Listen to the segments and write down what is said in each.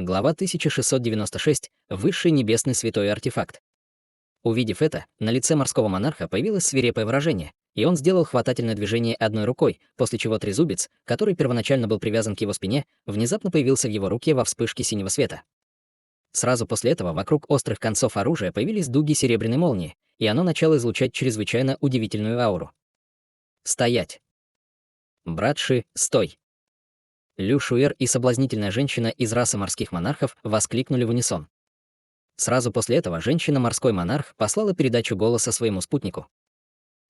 Глава 1696. Высший небесный святой артефакт. Увидев это, на лице морского монарха появилось свирепое выражение, и он сделал хватательное движение одной рукой, после чего трезубец, который первоначально был привязан к его спине, внезапно появился в его руке во вспышке синего света. Сразу после этого вокруг острых концов оружия появились дуги серебряной молнии, и оно начало излучать чрезвычайно удивительную ауру. «Стоять!» «Брат Ши, стой!» Лю Шуэр и соблазнительная женщина из расы морских монархов воскликнули в унисон. Сразу после этого женщина-морской монарх послала передачу голоса своему спутнику.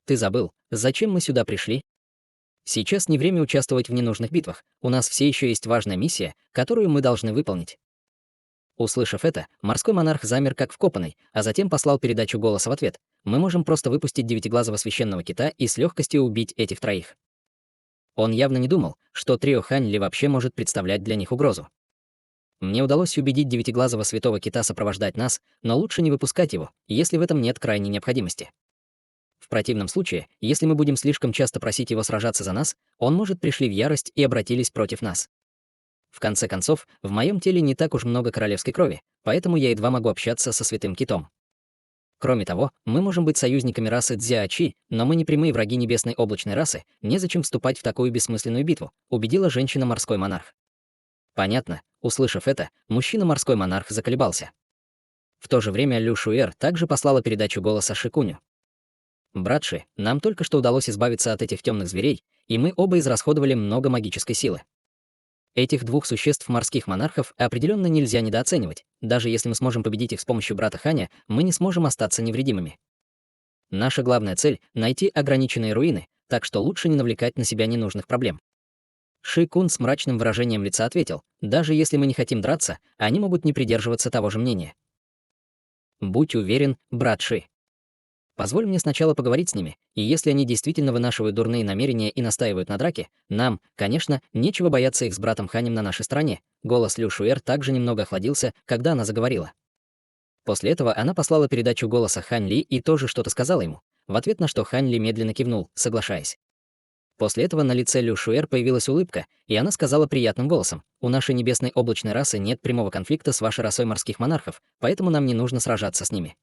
«Ты забыл, зачем мы сюда пришли? Сейчас не время участвовать в ненужных битвах, у нас все еще есть важная миссия, которую мы должны выполнить». Услышав это, морской монарх замер как вкопанный, а затем послал передачу голоса в ответ. «Мы можем просто выпустить девятиглазого священного кита и с легкостью убить этих троих». Он явно не думал, что трио Ханьли вообще может представлять для них угрозу. Мне удалось убедить девятиглазого святого кита сопровождать нас, но лучше не выпускать его, если в этом нет крайней необходимости. В противном случае, если мы будем слишком часто просить его сражаться за нас, он может пришли в ярость и обратились против нас. В конце концов, в моем теле не так уж много королевской крови, поэтому я едва могу общаться со святым китом. Кроме того, мы можем быть союзниками расы Цзяочи, но мы не прямые враги небесной облачной расы, незачем вступать в такую бессмысленную битву, убедила женщина-морской монарх. Понятно, услышав это, мужчина-морской монарх заколебался. В то же время Лю Шуэр также послала передачу голоса Шикуню. «Брат Ши, нам только что удалось избавиться от этих темных зверей, и мы оба израсходовали много магической силы. Этих двух существ морских монархов определенно нельзя недооценивать. Даже если мы сможем победить их с помощью брата Ханя, мы не сможем остаться невредимыми. Наша главная цель — найти ограниченные руины, так что лучше не навлекать на себя ненужных проблем». Ши Кун с мрачным выражением лица ответил: «Даже если мы не хотим драться, они могут не придерживаться того же мнения. Будь уверен, брат Ши. Позволь мне сначала поговорить с ними, и если они действительно вынашивают дурные намерения и настаивают на драке, нам, конечно, нечего бояться их с братом Ханем на нашей стороне». Голос Лю Шуэр также немного охладился, когда она заговорила. После этого она послала передачу голоса Хань Ли и тоже что-то сказала ему, в ответ на что Хань Ли медленно кивнул, соглашаясь. После этого на лице Лю Шуэр появилась улыбка, и она сказала приятным голосом: «У нашей небесной облачной расы нет прямого конфликта с вашей расой морских монархов, поэтому нам не нужно сражаться с ними.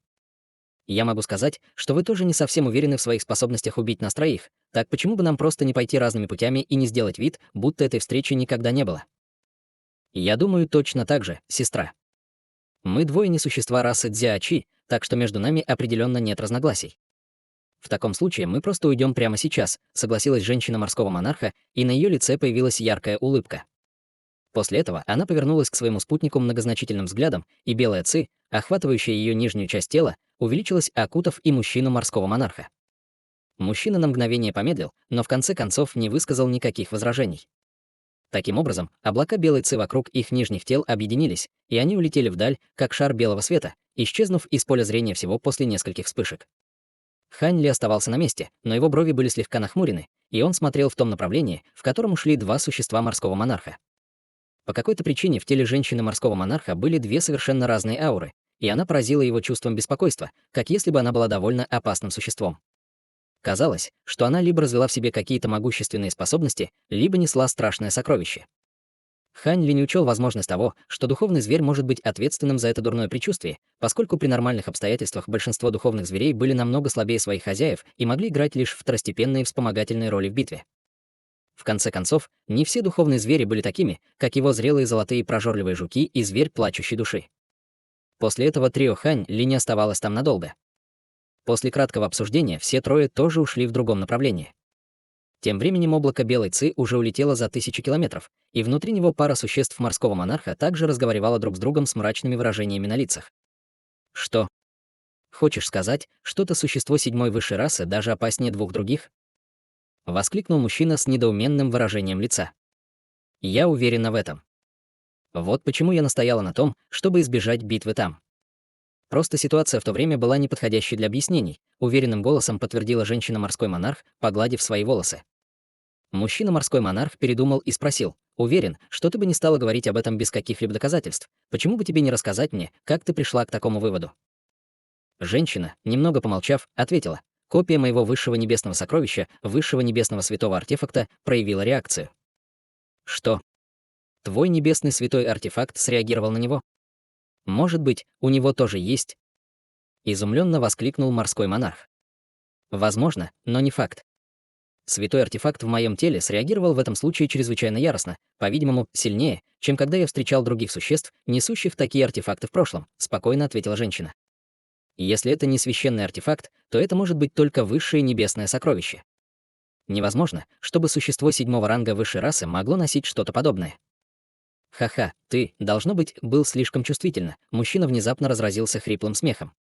Я могу сказать, что вы тоже не совсем уверены в своих способностях убить нас троих, так почему бы нам просто не пойти разными путями и не сделать вид, будто этой встречи никогда не было?» «Я думаю точно так же, сестра. Мы двое не существа расы Цзяочи, так что между нами определенно нет разногласий. В таком случае мы просто уйдем прямо сейчас», — согласилась женщина морского монарха, и на ее лице появилась яркая улыбка. После этого она повернулась к своему спутнику многозначительным взглядом, и белая ци, охватывающая ее нижнюю часть тела, увеличилась, окутав и мужчину морского монарха. Мужчина на мгновение помедлил, но в конце концов не высказал никаких возражений. Таким образом, облака белой ци вокруг их нижних тел объединились, и они улетели вдаль, как шар белого света, исчезнув из поля зрения всего после нескольких вспышек. Хань Ли оставался на месте, но его брови были слегка нахмурены, и он смотрел в том направлении, в котором ушли два существа морского монарха. По какой-то причине в теле женщины морского монарха были две совершенно разные ауры, и она поразила его чувством беспокойства, как если бы она была довольно опасным существом. Казалось, что она либо развела в себе какие-то могущественные способности, либо несла страшное сокровище. Хань Ли не учел возможность того, что духовный зверь может быть ответственным за это дурное предчувствие, поскольку при нормальных обстоятельствах большинство духовных зверей были намного слабее своих хозяев и могли играть лишь второстепенные вспомогательные роли в битве. В конце концов, не все духовные звери были такими, как его зрелые золотые прожорливые жуки и зверь плачущей души. После этого трио Хань Ли не оставалось там надолго. После краткого обсуждения все трое тоже ушли в другом направлении. Тем временем облако белой ци уже улетело за 1000 километров, и внутри него пара существ морского монарха также разговаривала друг с другом с мрачными выражениями на лицах. «Что? Хочешь сказать, что это существо седьмой высшей расы даже опаснее двух других?» — воскликнул мужчина с недоуменным выражением лица. «Я уверена в этом. Вот почему я настояла на том, чтобы избежать битвы там. Просто ситуация в то время была неподходящей для объяснений», — уверенным голосом подтвердила женщина-морской монарх, погладив свои волосы. Мужчина-морской монарх передумал и спросил: «Уверен, что ты бы не стала говорить об этом без каких-либо доказательств. Почему бы тебе не рассказать мне, как ты пришла к такому выводу?» Женщина, немного помолчав, ответила: «Копия моего высшего небесного сокровища, высшего небесного святого артефакта, проявила реакцию». «Что? Твой небесный святой артефакт среагировал на него? Может быть, у него тоже есть? Изумленно воскликнул морской монарх. Возможно, но не факт. Святой артефакт в моем теле среагировал в этом случае чрезвычайно яростно, по-видимому, сильнее, чем когда я встречал других существ, несущих такие артефакты в прошлом, спокойно ответила женщина. Если это не священный артефакт, то это может быть только высшее небесное сокровище. Невозможно, чтобы существо 7-го ранга высшей расы могло носить что-то подобное. Ха-ха, ты, должно быть, был слишком чувствительна. Мужчина внезапно разразился хриплым смехом.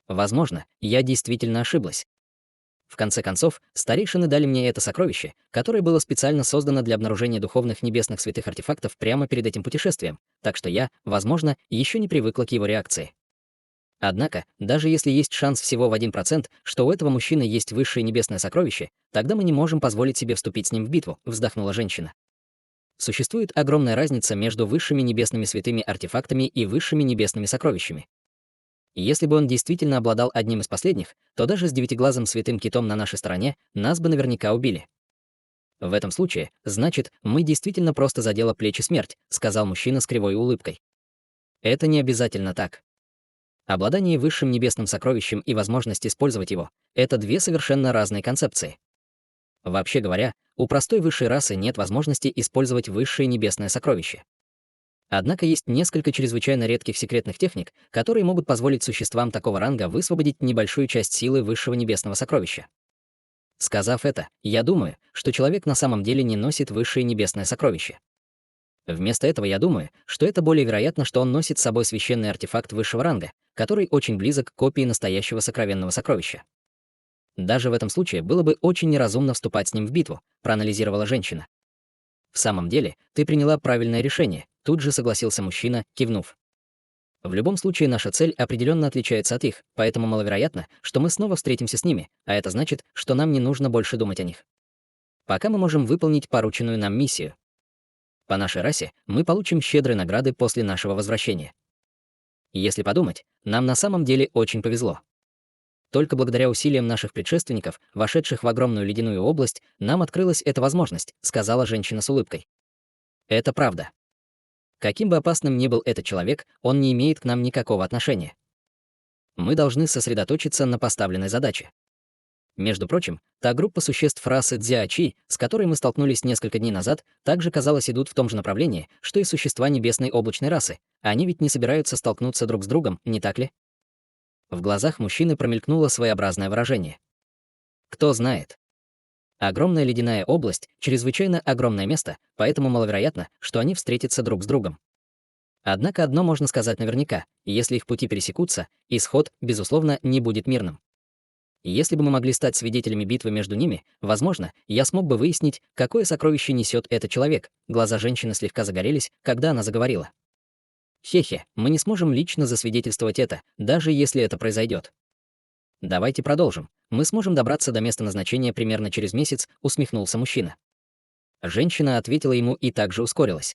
Возможно, я действительно ошиблась. В конце концов, старейшины дали мне это сокровище, которое было специально создано для обнаружения духовных небесных святых артефактов прямо перед этим путешествием, так что я, возможно, еще не привыкла к его реакции. Однако, даже если есть шанс всего в 1%, что у этого мужчины есть высшее небесное сокровище, тогда мы не можем позволить себе вступить с ним в битву, вздохнула женщина. Существует огромная разница между высшими небесными святыми артефактами и высшими небесными сокровищами. Если бы он действительно обладал одним из последних, то даже с девятиглазым святым китом на нашей стороне нас бы наверняка убили. В этом случае, значит, мы действительно просто задела плечи смерть, сказал мужчина с кривой улыбкой. Это не обязательно так. Обладание высшим небесным сокровищем и возможность использовать его — это две совершенно разные концепции. Вообще говоря, у простой высшей расы нет возможности использовать высшее небесное сокровище. Однако есть несколько чрезвычайно редких секретных техник, которые могут позволить существам такого ранга высвободить небольшую часть силы высшего небесного сокровища. Сказав это, я думаю, что человек на самом деле не носит высшее небесное сокровище. Вместо этого я думаю, что это более вероятно, что он носит с собой священный артефакт высшего ранга, который очень близок к копии настоящего сокровенного сокровища. Даже в этом случае было бы очень неразумно вступать с ним в битву, проанализировала женщина. В самом деле, ты приняла правильное решение, тут же согласился мужчина, кивнув. В любом случае наша цель определенно отличается от их, поэтому маловероятно, что мы снова встретимся с ними, а это значит, что нам не нужно больше думать о них. Пока мы можем выполнить порученную нам миссию. По нашей расе мы получим щедрые награды после нашего возвращения. Если подумать, нам на самом деле очень повезло. Только благодаря усилиям наших предшественников, вошедших в огромную ледяную область, нам открылась эта возможность, сказала женщина с улыбкой. Это правда. Каким бы опасным ни был этот человек, он не имеет к нам никакого отношения. Мы должны сосредоточиться на поставленной задаче. Между прочим, та группа существ расы Дзяачи, с которой мы столкнулись несколько дней назад, также, казалось, идут в том же направлении, что и существа небесной облачной расы. Они ведь не собираются столкнуться друг с другом, не так ли? В глазах мужчины промелькнуло своеобразное выражение. Кто знает? Огромная ледяная область — чрезвычайно огромное место, поэтому маловероятно, что они встретятся друг с другом. Однако одно можно сказать наверняка: если их пути пересекутся, исход, безусловно, не будет мирным. Если бы мы могли стать свидетелями битвы между ними, возможно, я смог бы выяснить, какое сокровище несет этот человек. Глаза женщины слегка загорелись, когда она заговорила. Хе-хе, мы не сможем лично засвидетельствовать это, даже если это произойдет. Давайте продолжим. Мы сможем добраться до места назначения примерно через месяц, усмехнулся мужчина. Женщина ответила ему и также ускорилась.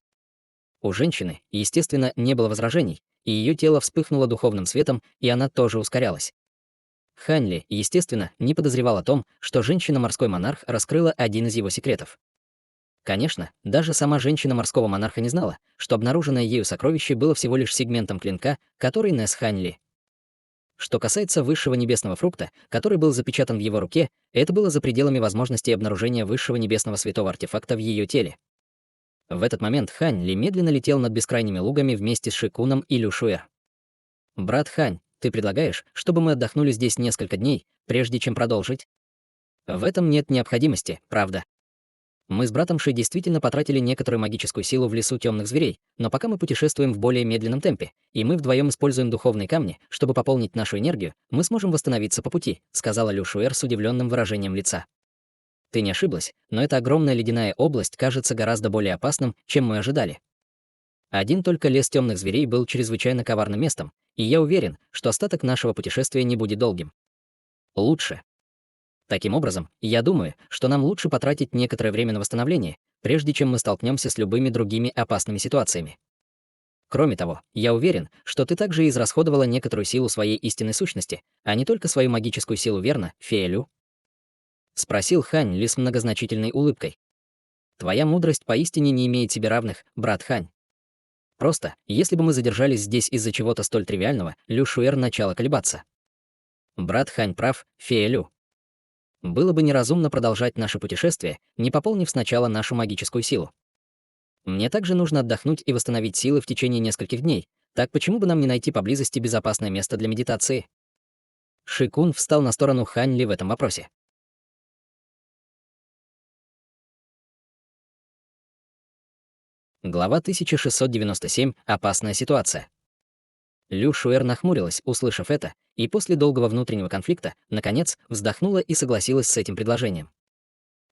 У женщины, естественно, не было возражений, и ее тело вспыхнуло духовным светом, и она тоже ускорялась. Ханьли, естественно, не подозревал о том, что женщина-морской монарх раскрыла один из его секретов. Конечно, даже сама женщина морского монарха не знала, что обнаруженное ею сокровище было всего лишь сегментом клинка, который нес Ханьли. Что касается высшего небесного фрукта, который был запечатан в его руке, это было за пределами возможностей обнаружения высшего небесного святого артефакта в ее теле. В этот момент Хань Ли медленно летел над бескрайними лугами вместе с Шикуном и Люшуэр. «Брат Хань, ты предлагаешь, чтобы мы отдохнули здесь несколько дней, прежде чем продолжить?» В этом нет необходимости, правда. Мы с братом Ши действительно потратили некоторую магическую силу в лесу темных зверей, но пока мы путешествуем в более медленном темпе, и мы вдвоем используем духовные камни, чтобы пополнить нашу энергию, мы сможем восстановиться по пути, сказала Люшуэр с удивленным выражением лица. Ты не ошиблась, но эта огромная ледяная область кажется гораздо более опасным, чем мы ожидали. Один только лес темных зверей был чрезвычайно коварным местом, и я уверен, что остаток нашего путешествия не будет долгим. Лучше. Таким образом, я думаю, что нам лучше потратить некоторое время на восстановление, прежде чем мы столкнемся с любыми другими опасными ситуациями. Кроме того, я уверен, что ты также израсходовала некоторую силу своей истинной сущности, а не только свою магическую силу, верно, фея Лю? Спросил Хань Ли с многозначительной улыбкой. Твоя мудрость поистине не имеет себе равных, брат Хань. Просто, если бы мы задержались здесь из-за чего-то столь тривиального, Лю Шуэр начала колебаться. Брат Хань прав, фея Лю. Было бы неразумно продолжать наше путешествие, не пополнив сначала нашу магическую силу. Мне также нужно отдохнуть и восстановить силы в течение нескольких дней, так почему бы нам не найти поблизости безопасное место для медитации? Шикун встал на сторону Хань Ли в этом вопросе. Глава 1697. Опасная ситуация. Лю Шуэр нахмурилась, услышав это, и после долгого внутреннего конфликта, наконец, вздохнула и согласилась с этим предложением.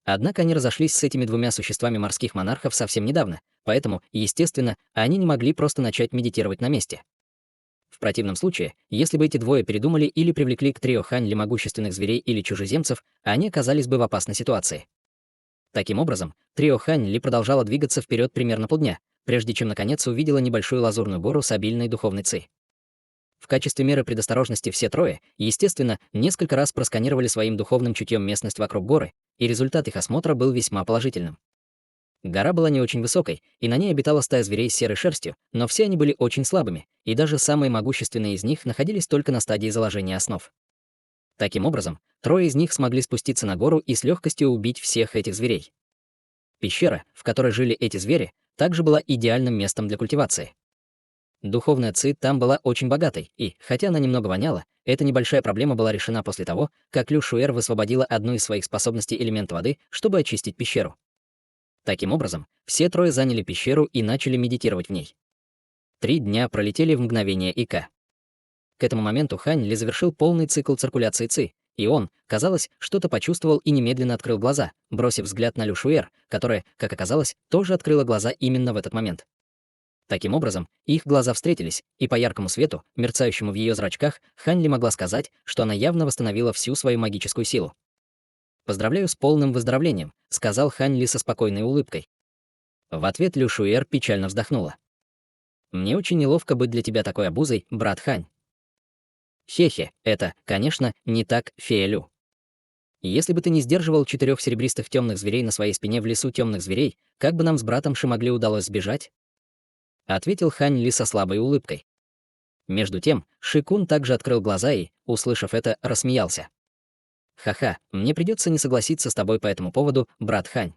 Однако они разошлись с этими двумя существами морских монархов совсем недавно, поэтому, естественно, они не могли просто начать медитировать на месте. В противном случае, если бы эти двое передумали или привлекли к трио Хань Ли могущественных зверей или чужеземцев, они оказались бы в опасной ситуации. Таким образом, трио Хань Ли продолжало двигаться вперед примерно полдня, прежде чем наконец увидела небольшую лазурную гору с обильной духовной ци. В качестве меры предосторожности все трое, естественно, несколько раз просканировали своим духовным чутьем местность вокруг горы, и результат их осмотра был весьма положительным. Гора была не очень высокой, и на ней обитала стая зверей с серой шерстью, но все они были очень слабыми, и даже самые могущественные из них находились только на стадии заложения основ. Таким образом, трое из них смогли спуститься на гору и с легкостью убить всех этих зверей. Пещера, в которой жили эти звери, также была идеальным местом для культивации. Духовная ци там была очень богатой, и, хотя она немного воняла, эта небольшая проблема была решена после того, как Лю Шуэр высвободила одну из своих способностей элемент воды, чтобы очистить пещеру. Таким образом, все трое заняли пещеру и начали медитировать в ней. 3 дня пролетели в мгновение ика. К этому моменту Хань Ли завершил полный цикл циркуляции ци, и он, казалось, что-то почувствовал и немедленно открыл глаза, бросив взгляд на Лю Шуэр, которая, как оказалось, тоже открыла глаза именно в этот момент. Таким образом, их глаза встретились, и по яркому свету, мерцающему в ее зрачках, Хань Ли могла сказать, что она явно восстановила всю свою магическую силу. «Поздравляю с полным выздоровлением», — сказал Хань Ли со спокойной улыбкой. В ответ Лю Шуэр печально вздохнула. «Мне очень неловко быть для тебя такой обузой, брат Хань». «Хе-хе, это, конечно, не так, фея Лю. Если бы ты не сдерживал 4 серебристых темных зверей на своей спине в лесу темных зверей, как бы нам с братом Шимогли удалось сбежать?» Ответил Хань Ли со слабой улыбкой. Между тем, Шикун также открыл глаза и, услышав это, рассмеялся. «Ха-ха, мне придется не согласиться с тобой по этому поводу, брат Хань.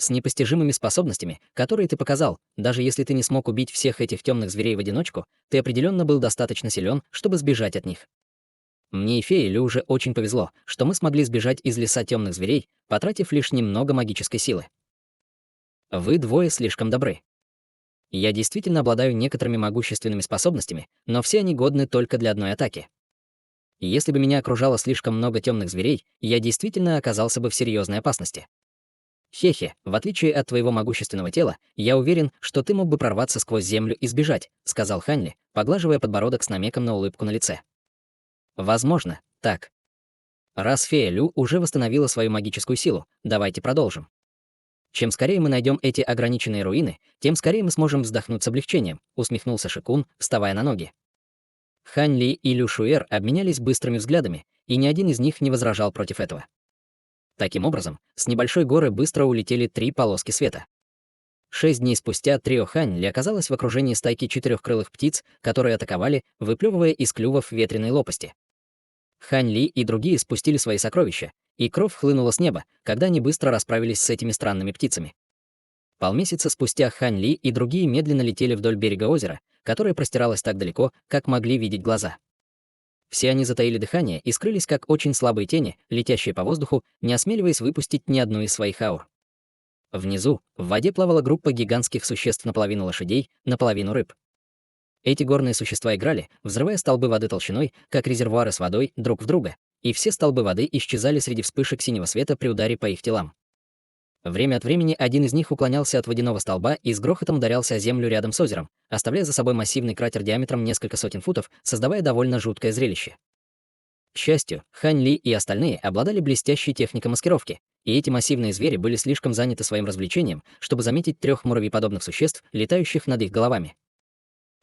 С непостижимыми способностями, которые ты показал, даже если ты не смог убить всех этих темных зверей в одиночку, ты определенно был достаточно силен, чтобы сбежать от них. Мне и фее Лю уже очень повезло, что мы смогли сбежать из леса темных зверей, потратив лишь немного магической силы. Вы двое слишком добры. Я действительно обладаю некоторыми могущественными способностями, но все они годны только для одной атаки. Если бы меня окружало слишком много темных зверей, я действительно оказался бы в серьезной опасности. Хе-хе, в отличие от твоего могущественного тела, я уверен, что ты мог бы прорваться сквозь землю и сбежать, сказал Хань Ли, поглаживая подбородок с намеком на улыбку на лице. Возможно, так. Раз фея Лю уже восстановила свою магическую силу, давайте продолжим. Чем скорее мы найдем эти ограниченные руины, тем скорее мы сможем вздохнуть с облегчением, усмехнулся Шикун, вставая на ноги. Хань Ли и Лю Шуэр обменялись быстрыми взглядами, и ни один из них не возражал против этого. Таким образом, с небольшой горы быстро улетели 3 полоски света. 6 дней спустя трио Хань Ли оказалось в окружении стайки 4-крылых птиц, которые атаковали, выплевывая из клювов ветреные лопасти. Хань Ли и другие спустили свои сокровища, и кровь хлынула с неба, когда они быстро расправились с этими странными птицами. Полмесяца спустя Хань Ли и другие медленно летели вдоль берега озера, которое простиралось так далеко, как могли видеть глаза. Все они затаили дыхание и скрылись как очень слабые тени, летящие по воздуху, не осмеливаясь выпустить ни одну из своих аур. Внизу, в воде плавала группа гигантских существ наполовину лошадей, наполовину рыб. Эти горные существа играли, взрывая столбы воды толщиной, как резервуары с водой, друг в друга, и все столбы воды исчезали среди вспышек синего света при ударе по их телам. Время от времени один из них уклонялся от водяного столба и с грохотом ударялся о землю рядом с озером, оставляя за собой массивный кратер диаметром несколько сотен футов, создавая довольно жуткое зрелище. К счастью, Хань Ли и остальные обладали блестящей техникой маскировки, и эти массивные звери были слишком заняты своим развлечением, чтобы заметить 3 муравьеподобных существ, летающих над их головами.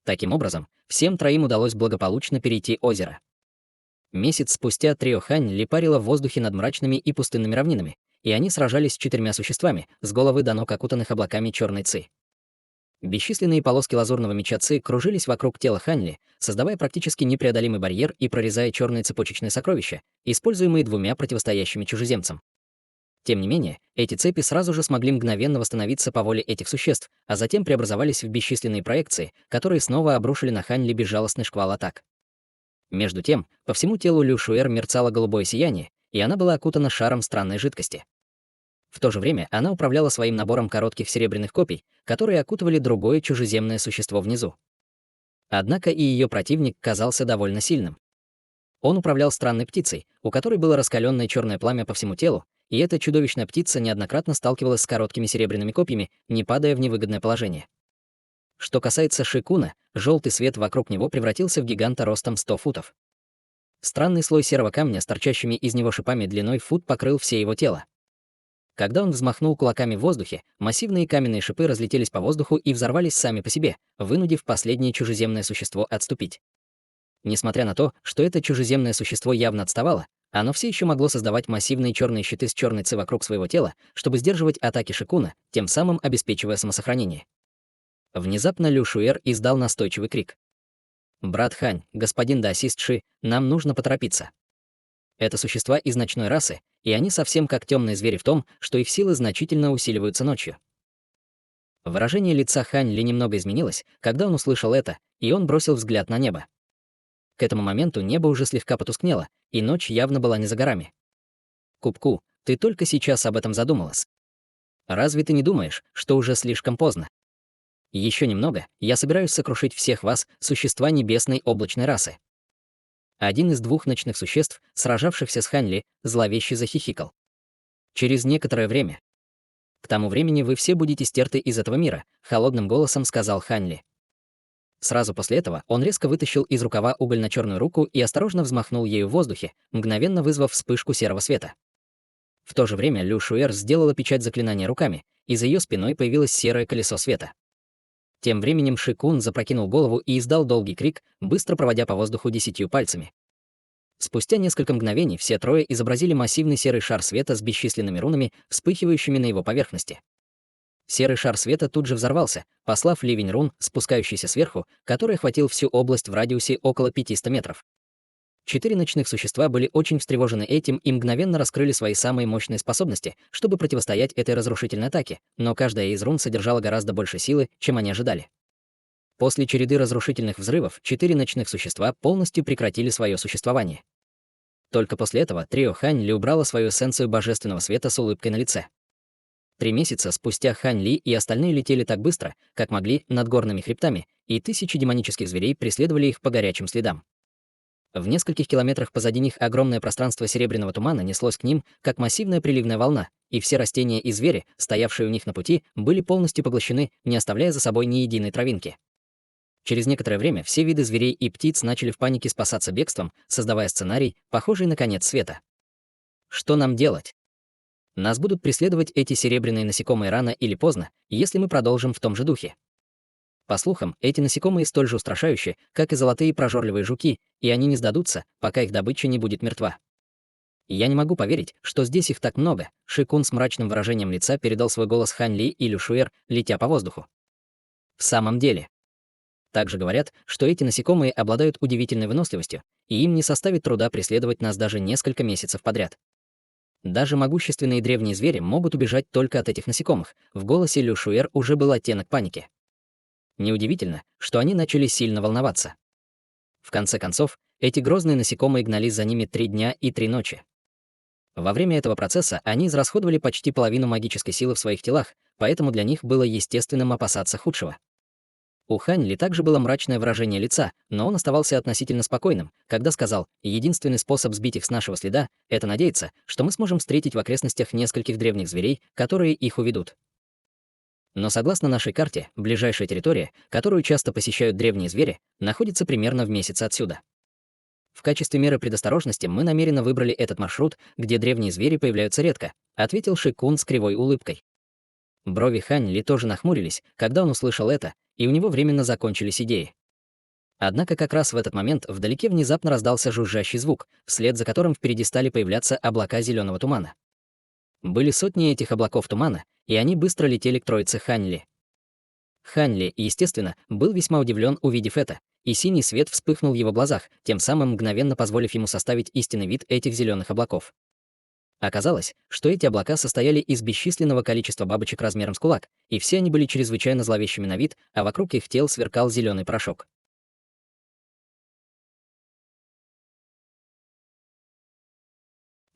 Таким образом, всем троим удалось благополучно перейти озеро. Месяц спустя трио Хань Ли парило в воздухе над мрачными и пустынными равнинами, и они сражались с 4 существами, с головы до ног окутанных облаками черной ци. Бесчисленные полоски лазурного меча ци кружились вокруг тела Ханьли, создавая практически непреодолимый барьер и прорезая черные цепочечные сокровища, используемые двумя противостоящими чужеземцам. Тем не менее, эти цепи сразу же смогли мгновенно восстановиться по воле этих существ, а затем преобразовались в бесчисленные проекции, которые снова обрушили на Ханьли безжалостный шквал атак. Между тем, по всему телу Лю Шуэр мерцало голубое сияние, и она была окутана шаром странной жидкости. В то же время она управляла своим набором коротких серебряных копий, которые окутывали другое чужеземное существо внизу. Однако и ее противник казался довольно сильным. Он управлял странной птицей, у которой было раскаленное черное пламя по всему телу, и эта чудовищная птица неоднократно сталкивалась с короткими серебряными копьями, не падая в невыгодное положение. Что касается Шикуна, желтый свет вокруг него превратился в гиганта ростом 100 футов. Странный слой серого камня с торчащими из него шипами длиной фут покрыл все его тело. Когда он взмахнул кулаками в воздухе, массивные каменные шипы разлетелись по воздуху и взорвались сами по себе, вынудив последнее чужеземное существо отступить. Несмотря на то, что это чужеземное существо явно отставало, оно все еще могло создавать массивные черные щиты с черной ци вокруг своего тела, чтобы сдерживать атаки Шикуна, тем самым обеспечивая самосохранение. Внезапно Лю Шуэр издал настойчивый крик. «Брат Хань, господин даосист Ши, нам нужно поторопиться». Это существа из ночной расы, и они совсем как темные звери в том, что их силы значительно усиливаются ночью. Выражение лица Хань Ли немного изменилось, когда он услышал это, и он бросил взгляд на небо. К этому моменту небо уже слегка потускнело, и ночь явно была не за горами. «Кубку, ты только сейчас об этом задумалась. Разве ты не думаешь, что уже слишком поздно? Еще немного, я собираюсь сокрушить всех вас, существа небесной облачной расы». Один из двух ночных существ, сражавшихся с Ханьли, зловеще захихикал. «Через некоторое время. К тому времени вы все будете стерты из этого мира», — холодным голосом сказал Ханьли. Сразу после этого он резко вытащил из рукава угольно-черную руку и осторожно взмахнул ею в воздухе, мгновенно вызвав вспышку серого света. В то же время Лю Шуэр сделала печать заклинания руками, и за ее спиной появилось серое колесо света. Тем временем Шикун запрокинул голову и издал долгий крик, быстро проводя по воздуху 10 пальцами. Спустя несколько мгновений все трое изобразили массивный серый шар света с бесчисленными рунами, вспыхивающими на его поверхности. Серый шар света тут же взорвался, послав ливень рун, спускающийся сверху, который охватил всю область в радиусе около 500 метров. 4 ночных существа были очень встревожены этим и мгновенно раскрыли свои самые мощные способности, чтобы противостоять этой разрушительной атаке, но каждая из рун содержала гораздо больше силы, чем они ожидали. После череды разрушительных взрывов 4 ночных существа полностью прекратили свое существование. Только после этого трио Хань Ли убрало свою эссенцию божественного света с улыбкой на лице. 3 месяца спустя Хань Ли и остальные летели так быстро, как могли, над горными хребтами, и тысячи демонических зверей преследовали их по горячим следам. В нескольких километрах позади них огромное пространство серебряного тумана неслось к ним, как массивная приливная волна, и все растения и звери, стоявшие у них на пути, были полностью поглощены, не оставляя за собой ни единой травинки. Через некоторое время все виды зверей и птиц начали в панике спасаться бегством, создавая сценарий, похожий на конец света. Что нам делать? Нас будут преследовать эти серебряные насекомые рано или поздно, если мы продолжим в том же духе. По слухам, эти насекомые столь же устрашающие, как и золотые прожорливые жуки, и они не сдадутся, пока их добыча не будет мертва. Я не могу поверить, что здесь их так много. Шикун с мрачным выражением лица передал свой голос Хань Ли и Лю Шуэр, летя по воздуху. В самом деле. Также говорят, что эти насекомые обладают удивительной выносливостью, и им не составит труда преследовать нас даже несколько месяцев подряд. Даже могущественные древние звери могут убежать только от этих насекомых. В голосе Лю Шуэр уже был оттенок паники. Неудивительно, что они начали сильно волноваться. В конце концов, эти грозные насекомые гнались за ними 3 дня и 3 ночи. Во время этого процесса они израсходовали почти половину магической силы в своих телах, поэтому для них было естественным опасаться худшего. У Хань Ли также было мрачное выражение лица, но он оставался относительно спокойным, когда сказал: «Единственный способ сбить их с нашего следа — это надеяться, что мы сможем встретить в окрестностях нескольких древних зверей, которые их уведут». Но согласно нашей карте, ближайшая территория, которую часто посещают древние звери, находится примерно в месяце отсюда. В качестве меры предосторожности мы намеренно выбрали этот маршрут, где древние звери появляются редко, ответил Шикун с кривой улыбкой. Брови Хань Ли тоже нахмурились, когда он услышал это, и у него временно закончились идеи. Однако как раз в этот момент вдалеке внезапно раздался жужжащий звук, вслед за которым впереди стали появляться облака зеленого тумана. Были сотни этих облаков тумана, и они быстро летели к троице Ханьли. Ханьли, естественно, был весьма удивлен, увидев это, и синий свет вспыхнул в его глазах, тем самым мгновенно позволив ему составить истинный вид этих зеленых облаков. Оказалось, что эти облака состояли из бесчисленного количества бабочек размером с кулак, и все они были чрезвычайно зловещими на вид, а вокруг их тел сверкал зеленый порошок.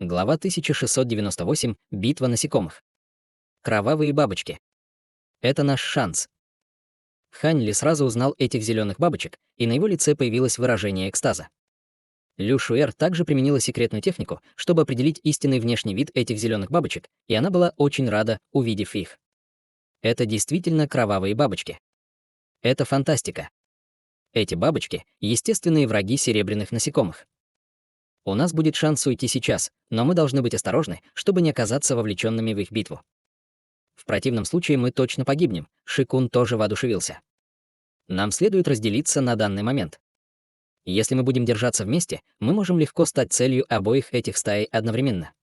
Глава 1698. Битва насекомых. Кровавые бабочки. Это наш шанс. Ханьли сразу узнал этих зеленых бабочек, и на его лице появилось выражение экстаза. Лю Шуэр также применила секретную технику, чтобы определить истинный внешний вид этих зеленых бабочек, и она была очень рада, увидев их. Это действительно кровавые бабочки. Это фантастика. Эти бабочки — естественные враги серебряных насекомых. У нас будет шанс уйти сейчас, но мы должны быть осторожны, чтобы не оказаться вовлеченными в их битву. В противном случае мы точно погибнем. Ши-кун тоже воодушевился. Нам следует разделиться на данный момент. Если мы будем держаться вместе, мы можем легко стать целью обоих этих стаи одновременно.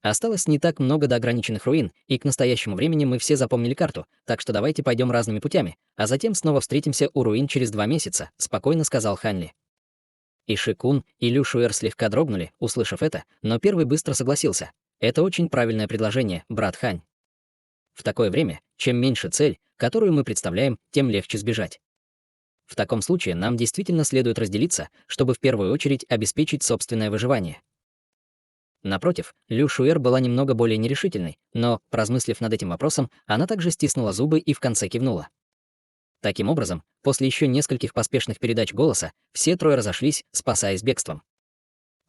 Осталось не так много до ограниченных руин, и к настоящему времени мы все запомнили карту, так что давайте пойдем разными путями, а затем снова встретимся у руин через 2 месяца, спокойно сказал Ханьли. И Ши-кун, и Лю Шуэр слегка дрогнули, услышав это, но первый быстро согласился. Это очень правильное предложение, брат Хань. В такое время, чем меньше цель, которую мы представляем, тем легче сбежать. В таком случае нам действительно следует разделиться, чтобы в первую очередь обеспечить собственное выживание. Напротив, Лю Шуэр была немного более нерешительной, но, поразмыслив над этим вопросом, она также стиснула зубы и в конце кивнула. Таким образом, после еще нескольких поспешных передач голоса, все трое разошлись, спасаясь бегством.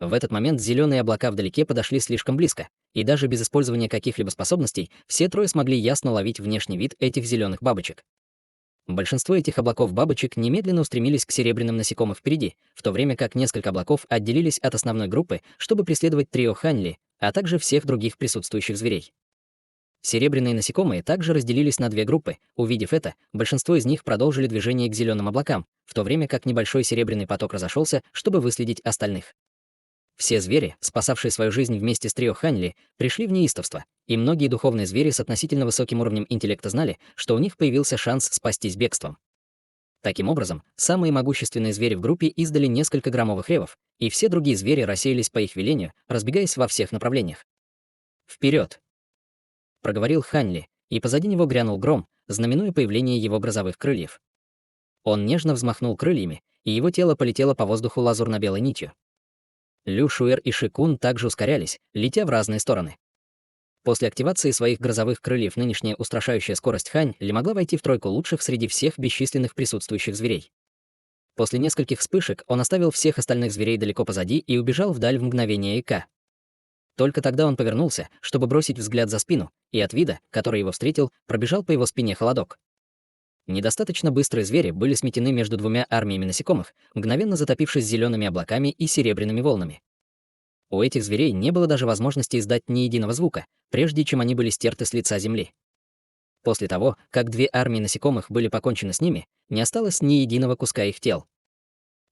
В этот момент зеленые облака вдалеке подошли слишком близко, и даже без использования каких-либо способностей все трое смогли ясно ловить внешний вид этих зеленых бабочек. Большинство этих облаков бабочек немедленно устремились к серебряным насекомым впереди, в то время как несколько облаков отделились от основной группы, чтобы преследовать трио Ханьли, а также всех других присутствующих зверей. Серебряные насекомые также разделились на 2 группы. Увидев это, большинство из них продолжили движение к зеленым облакам, в то время как небольшой серебряный поток разошелся, чтобы выследить остальных. Все звери, спасавшие свою жизнь вместе с трио Ханьли, пришли в неистовство, и многие духовные звери с относительно высоким уровнем интеллекта знали, что у них появился шанс спастись бегством. Таким образом, самые могущественные звери в группе издали несколько громовых ревов, и все другие звери рассеялись по их велению, разбегаясь во всех направлениях. «Вперед!» — проговорил Ханьли, и позади него грянул гром, знаменуя появление его грозовых крыльев. Он нежно взмахнул крыльями, и его тело полетело по воздуху лазурно-белой нитью. Лю Шуэр и Ши-кун также ускорялись, летя в разные стороны. После активации своих грозовых крыльев нынешняя устрашающая скорость Ханьли могла войти в тройку лучших среди всех бесчисленных присутствующих зверей. После нескольких вспышек он оставил всех остальных зверей далеко позади и убежал вдаль в мгновение ока. Только тогда он повернулся, чтобы бросить взгляд за спину, и от вида, который его встретил, пробежал по его спине холодок. Недостаточно быстрые звери были сметены между 2 армиями насекомых, мгновенно затопившись зелеными облаками и серебряными волнами. У этих зверей не было даже возможности издать ни единого звука, прежде чем они были стерты с лица земли. После того, как 2 армии насекомых были покончены с ними, не осталось ни единого куска их тел.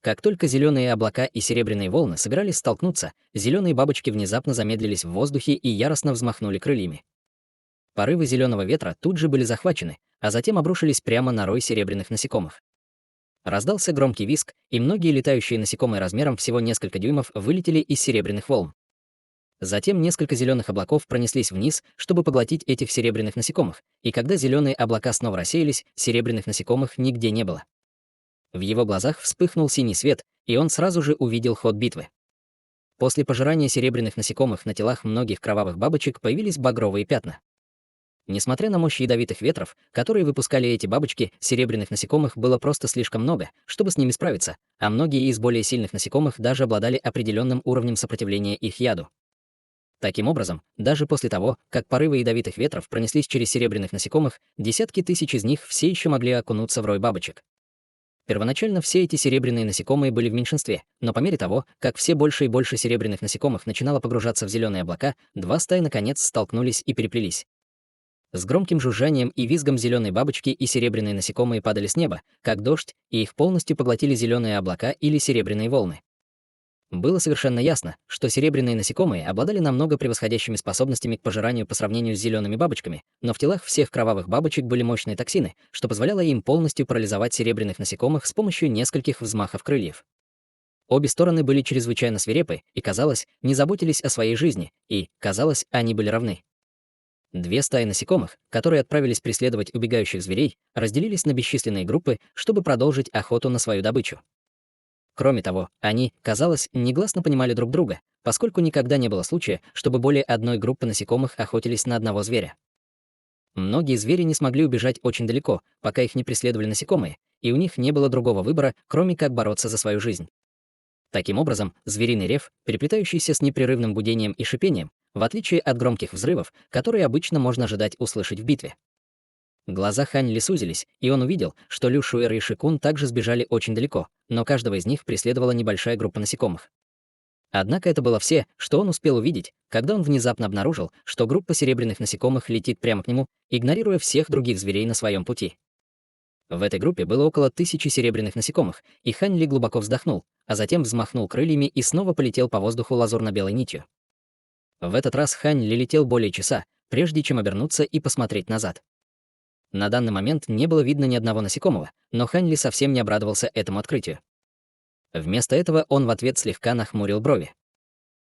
Как только зеленые облака и серебряные волны собирались столкнуться, зеленые бабочки внезапно замедлились в воздухе и яростно взмахнули крыльями. Порывы зеленого ветра тут же были захвачены, а затем обрушились прямо на рой серебряных насекомых. Раздался громкий визг, и многие летающие насекомые размером всего несколько дюймов вылетели из серебряных волн. Затем несколько зеленых облаков пронеслись вниз, чтобы поглотить этих серебряных насекомых, и когда зеленые облака снова рассеялись, серебряных насекомых нигде не было. В его глазах вспыхнул синий свет, и он сразу же увидел ход битвы. После пожирания серебряных насекомых на телах многих кровавых бабочек появились багровые пятна. Несмотря на мощь ядовитых ветров, которые выпускали эти бабочки, серебряных насекомых было просто слишком много, чтобы с ними справиться, а многие из более сильных насекомых даже обладали определенным уровнем сопротивления их яду. Таким образом, даже после того, как порывы ядовитых ветров пронеслись через серебряных насекомых, десятки тысяч из них все еще могли окунуться в рой бабочек. Первоначально все эти серебряные насекомые были в меньшинстве, но по мере того, как все больше и больше серебряных насекомых начинало погружаться в зеленые облака, 2 стаи наконец столкнулись и переплелись. С громким жужжанием и визгом зеленые бабочки и серебряные насекомые падали с неба, как дождь, и их полностью поглотили зеленые облака или серебряные волны. Было совершенно ясно, что серебряные насекомые обладали намного превосходящими способностями к пожиранию по сравнению с зелеными бабочками, но в телах всех кровавых бабочек были мощные токсины, что позволяло им полностью парализовать серебряных насекомых с помощью нескольких взмахов крыльев. Обе стороны были чрезвычайно свирепы и, казалось, не заботились о своей жизни, и, казалось, они были равны. Две стаи насекомых, которые отправились преследовать убегающих зверей, разделились на бесчисленные группы, чтобы продолжить охоту на свою добычу. Кроме того, они, казалось, негласно понимали друг друга, поскольку никогда не было случая, чтобы более одной группы насекомых охотились на одного зверя. Многие звери не смогли убежать очень далеко, пока их не преследовали насекомые, и у них не было другого выбора, кроме как бороться за свою жизнь. Таким образом, звериный рев, переплетающийся с непрерывным гудением и шипением, в отличие от громких взрывов, которые обычно можно ожидать услышать в битве. Глаза Хань Ли сузились, и он увидел, что Лю Шуэр и Шикун также сбежали очень далеко, но каждого из них преследовала небольшая группа насекомых. Однако это было все, что он успел увидеть, когда он внезапно обнаружил, что группа серебряных насекомых летит прямо к нему, игнорируя всех других зверей на своем пути. В этой группе было около 1000 серебряных насекомых, и Хань Ли глубоко вздохнул, а затем взмахнул крыльями и снова полетел по воздуху лазурно-белой нитью. В этот раз Хань Ли летел более часа, прежде чем обернуться и посмотреть назад. На данный момент не было видно ни одного насекомого, но Хань Ли совсем не обрадовался этому открытию. Вместо этого он в ответ слегка нахмурил брови.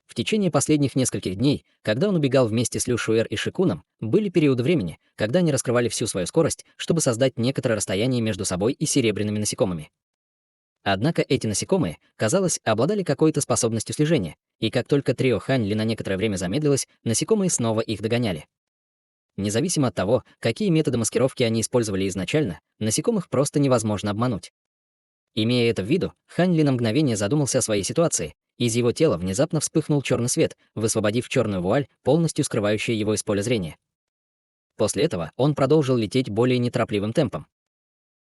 В течение последних нескольких дней, когда он убегал вместе с Лю Шуэр и Шикуном, были периоды времени, когда они раскрывали всю свою скорость, чтобы создать некоторое расстояние между собой и серебряными насекомыми. Однако эти насекомые, казалось, обладали какой-то способностью слежения, и как только трио Хань Ли на некоторое время замедлилось, насекомые снова их догоняли. Независимо от того, какие методы маскировки они использовали изначально, насекомых просто невозможно обмануть. Имея это в виду, Хань Ли на мгновение задумался о своей ситуации. Из его тела внезапно вспыхнул черный свет, высвободив черную вуаль, полностью скрывающую его из поля зрения. После этого он продолжил лететь более неторопливым темпом.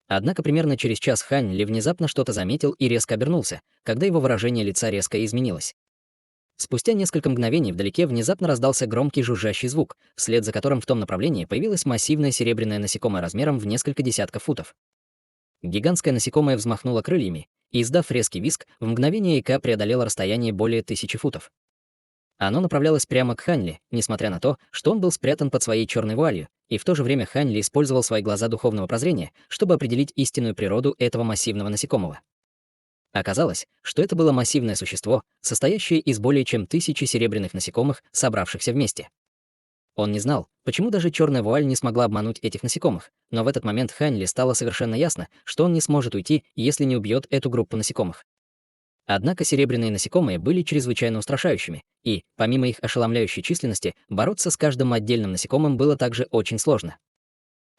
Однако примерно через час Хань Ли внезапно что-то заметил и резко обернулся, когда его выражение лица резко изменилось. Спустя несколько мгновений вдалеке внезапно раздался громкий жужжащий звук, вслед за которым в том направлении появилось массивное серебряное насекомое размером в несколько десятков футов. Гигантское насекомое взмахнуло крыльями и, издав резкий визг, в мгновение яйка преодолело расстояние более 1000 футов. Оно направлялось прямо к Хань Ли, несмотря на то, что он был спрятан под своей черной вуалью, и в то же время Хань Ли использовал свои глаза духовного прозрения, чтобы определить истинную природу этого массивного насекомого. Оказалось, что это было массивное существо, состоящее из более чем 1000 серебряных насекомых, собравшихся вместе. Он не знал, почему даже черная вуаль не смогла обмануть этих насекомых, но в этот момент Хань Ли стало совершенно ясно, что он не сможет уйти, если не убьет эту группу насекомых. Однако серебряные насекомые были чрезвычайно устрашающими, и, помимо их ошеломляющей численности, бороться с каждым отдельным насекомым было также очень сложно.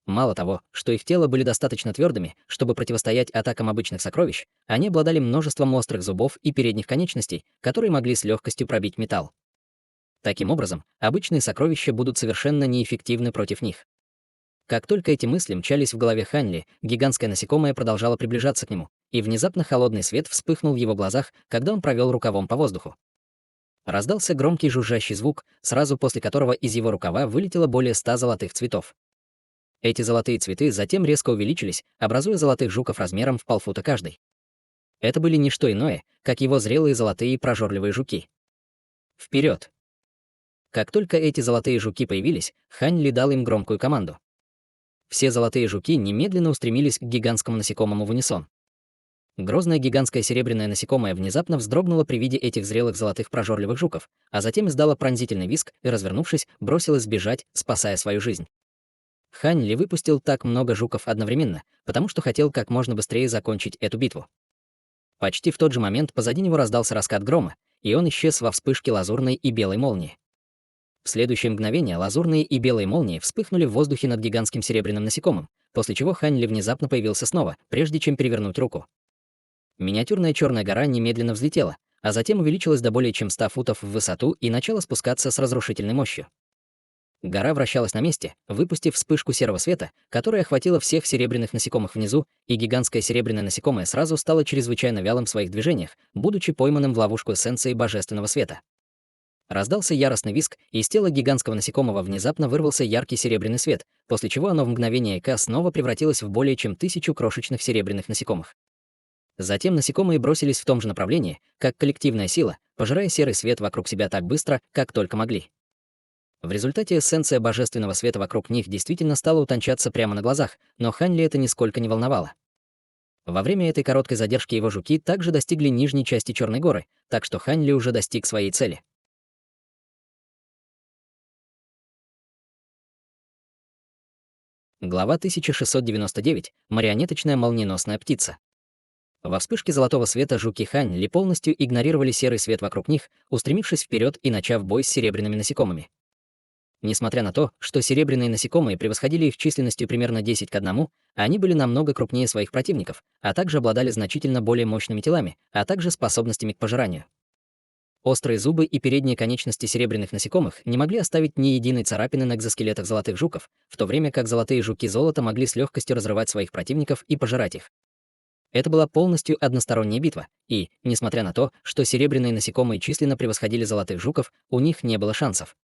Мало того, что их тела были достаточно твердыми, чтобы противостоять атакам обычных сокровищ, они обладали множеством острых зубов и передних конечностей, которые могли с легкостью пробить металл. Таким образом, обычные сокровища будут совершенно неэффективны против них. Как только эти мысли мчались в голове Хань Ли, гигантское насекомое продолжало приближаться к нему, и внезапно холодный свет вспыхнул в его глазах, когда он провел рукавом по воздуху. Раздался громкий жужжащий звук, сразу после которого из его рукава вылетело более 100 золотых цветов. Эти золотые цветы затем резко увеличились, образуя золотых жуков размером в полфута каждый. Это были не что иное, как его зрелые золотые прожорливые жуки. Вперед! Как только эти золотые жуки появились, Хань Ли дал им громкую команду. Все золотые жуки немедленно устремились к гигантскому насекомому в унисон. Грозное гигантское серебряное насекомое внезапно вздрогнуло при виде этих зрелых золотых прожорливых жуков, а затем издало пронзительный визг и, развернувшись, бросилось бежать, спасая свою жизнь. Хань Ли выпустил так много жуков одновременно, потому что хотел как можно быстрее закончить эту битву. Почти в тот же момент позади него раздался раскат грома, и он исчез во вспышке лазурной и белой молнии. В следующее мгновение лазурные и белые молнии вспыхнули в воздухе над гигантским серебряным насекомым, после чего Хань Ли внезапно появился снова, прежде чем перевернуть руку. Миниатюрная черная гора немедленно взлетела, а затем увеличилась до более чем 100 футов в высоту и начала спускаться с разрушительной мощью. Гора вращалась на месте, выпустив вспышку серого света, которая охватила всех серебряных насекомых внизу, и гигантское серебряное насекомое сразу стало чрезвычайно вялым в своих движениях, будучи пойманным в ловушку эссенции божественного света. Раздался яростный визг, и из тела гигантского насекомого внезапно вырвался яркий серебряный свет, после чего оно в мгновение ока снова превратилось в более чем 1000 крошечных серебряных насекомых. Затем насекомые бросились в том же направлении, как коллективная сила, пожирая серый свет вокруг себя так быстро, как только могли. В результате эссенция божественного света вокруг них действительно стала утончаться прямо на глазах, но Ханьли это нисколько не волновало. Во время этой короткой задержки его жуки также достигли нижней части Черной горы, так что Ханьли уже достиг своей цели. Глава 1699. Марионеточная молниеносная птица. Во вспышке золотого света жуки Ханьли полностью игнорировали серый свет вокруг них, устремившись вперед и начав бой с серебряными насекомыми. Несмотря на то, что серебряные насекомые превосходили их численностью примерно 10 к 1, они были намного крупнее своих противников, а также обладали значительно более мощными телами, а также способностями к пожиранию. Острые зубы и передние конечности серебряных насекомых не могли оставить ни единой царапины на экзоскелетах золотых жуков, в то время как золотые жуки золота могли с легкостью разрывать своих противников и пожирать их. Это была полностью односторонняя битва, и, несмотря на то, что серебряные насекомые численно превосходили золотых жуков, у них не было шансов.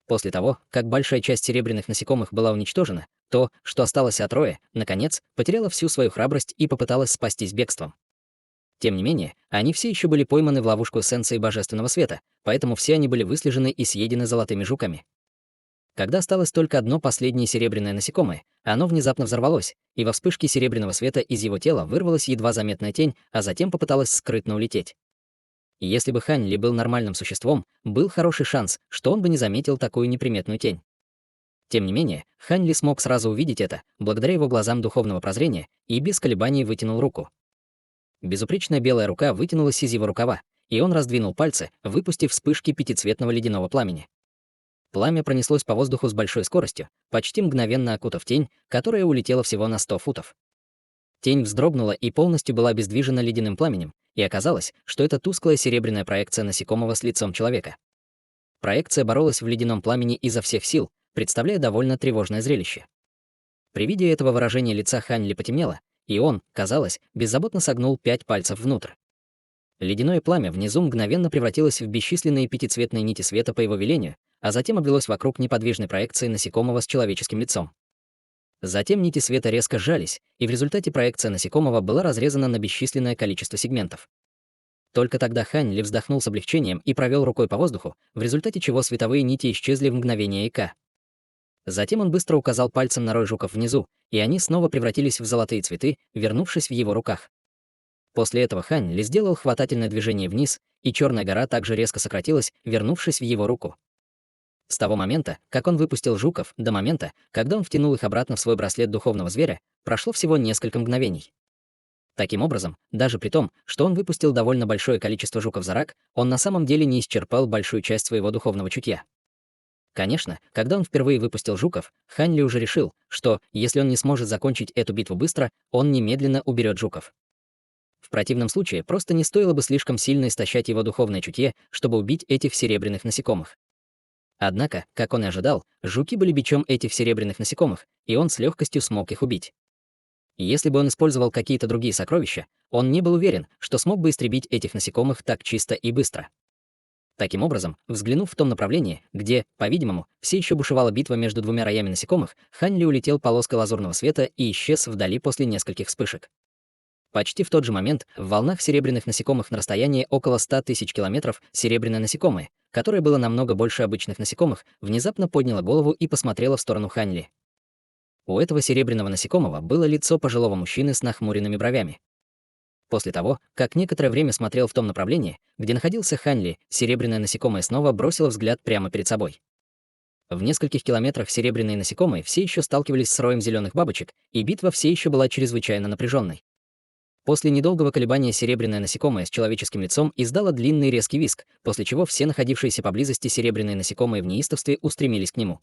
После того, как большая часть серебряных насекомых была уничтожена, то, что осталось от роя, наконец, потеряло всю свою храбрость и попыталось спастись бегством. Тем не менее, они все еще были пойманы в ловушку эссенции божественного света, поэтому все они были выслежены и съедены золотыми жуками. Когда осталось только одно последнее серебряное насекомое, оно внезапно взорвалось, и во вспышке серебряного света из его тела вырвалась едва заметная тень, а затем попыталась скрытно улететь. Если бы Ханьли был нормальным существом, был хороший шанс, что он бы не заметил такую неприметную тень. Тем не менее, Ханьли смог сразу увидеть это, благодаря его глазам духовного прозрения, и без колебаний вытянул руку. Безупречная белая рука вытянулась из его рукава, и он раздвинул пальцы, выпустив вспышки пятицветного ледяного пламени. Пламя пронеслось по воздуху с большой скоростью, почти мгновенно окутав тень, которая улетела всего на 100 футов. Тень вздрогнула и полностью была обездвижена ледяным пламенем, и оказалось, что это тусклая серебряная проекция насекомого с лицом человека. Проекция боролась в ледяном пламени изо всех сил, представляя довольно тревожное зрелище. При виде этого выражения лица Ханьли потемнело, и он, казалось, беззаботно согнул 5 пальцев внутрь. Ледяное пламя внизу мгновенно превратилось в бесчисленные пятицветные нити света по его велению, а затем обвелось вокруг неподвижной проекции насекомого с человеческим лицом. Затем нити света резко сжались, и в результате проекция насекомого была разрезана на бесчисленное количество сегментов. Только тогда Ханьли вздохнул с облегчением и провел рукой по воздуху, в результате чего световые нити исчезли в мгновение ока. Затем он быстро указал пальцем на рой жуков внизу, и они снова превратились в золотые цветы, вернувшись в его руках. После этого Ханьли сделал хватательное движение вниз, и черная гора также резко сократилась, вернувшись в его руку. С того момента, как он выпустил жуков, до момента, когда он втянул их обратно в свой браслет духовного зверя, прошло всего несколько мгновений. Таким образом, даже при том, что он выпустил довольно большое количество жуков за рак, он на самом деле не исчерпал большую часть своего духовного чутья. Конечно, когда он впервые выпустил жуков, Ханьли уже решил, что, если он не сможет закончить эту битву быстро, он немедленно уберет жуков. В противном случае просто не стоило бы слишком сильно истощать его духовное чутье, чтобы убить этих серебряных насекомых. Однако, как он и ожидал, жуки были бичом этих серебряных насекомых, и он с легкостью смог их убить. Если бы он использовал какие-то другие сокровища, он не был уверен, что смог бы истребить этих насекомых так чисто и быстро. Таким образом, взглянув в том направлении, где, по-видимому, все еще бушевала битва между двумя роями насекомых, Ханьли улетел полоской лазурного света и исчез вдали после нескольких вспышек. Почти в тот же момент в волнах серебряных насекомых на расстоянии около 100 тысяч километров серебряное насекомое, которое было намного больше обычных насекомых, внезапно подняло голову и посмотрело в сторону Ханьли. У этого серебряного насекомого было лицо пожилого мужчины с нахмуренными бровями. После того, как некоторое время смотрел в том направлении, где находился Ханьли, серебряное насекомое снова бросило взгляд прямо перед собой. В нескольких километрах серебряные насекомые все еще сталкивались с роем зеленых бабочек, и битва все еще была чрезвычайно напряженной. После недолгого колебания серебряное насекомое с человеческим лицом издало длинный резкий визг, после чего все находившиеся поблизости серебряные насекомые в неистовстве устремились к нему.